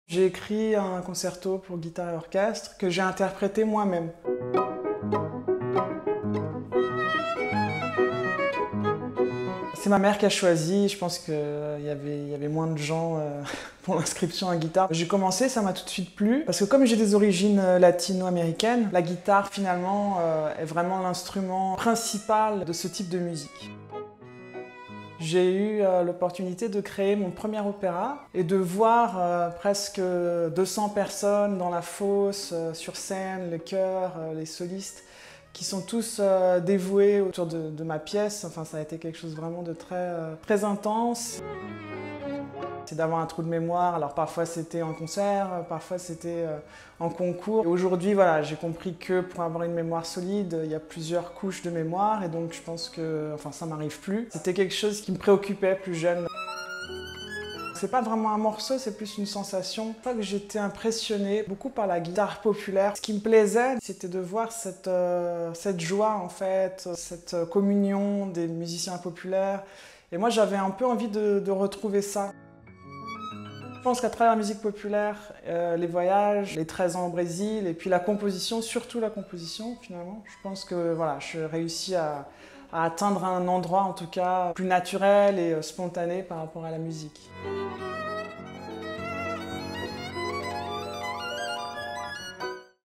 J'ai écrit un concerto pour guitare et orchestre que j'ai interprété moi-même. C'est ma mère qui a choisi, je pense qu'il y avait moins de gens pour l'inscription à guitare. J'ai commencé, ça m'a tout de suite plu, parce que comme j'ai des origines latino-américaines, la guitare finalement est vraiment l'instrument principal de ce type de musique. J'ai eu l'opportunité de créer mon premier opéra et de voir presque 200 personnes dans la fosse, sur scène, les chœurs, les solistes, qui sont tous dévoués autour de ma pièce. Enfin, ça a été quelque chose vraiment de très intense. C'est d'avoir un trou de mémoire, alors parfois c'était en concert, parfois c'était en concours. Aujourd'hui, voilà, j'ai compris que pour avoir une mémoire solide, il y a plusieurs couches de mémoire et donc je pense que, enfin ça m'arrive plus. C'était quelque chose qui me préoccupait plus jeune. C'est pas vraiment un morceau, c'est plus une sensation. Je crois que j'étais impressionnée beaucoup par la guitare populaire. Ce qui me plaisait, c'était de voir cette joie en fait, cette communion des musiciens populaires. Et moi j'avais un peu envie de retrouver ça. Je pense qu'à travers la musique populaire, les voyages, les 13 ans au Brésil et puis la composition, surtout la composition finalement, je pense que voilà, je réussis à atteindre un endroit en tout cas plus naturel et spontané par rapport à la musique.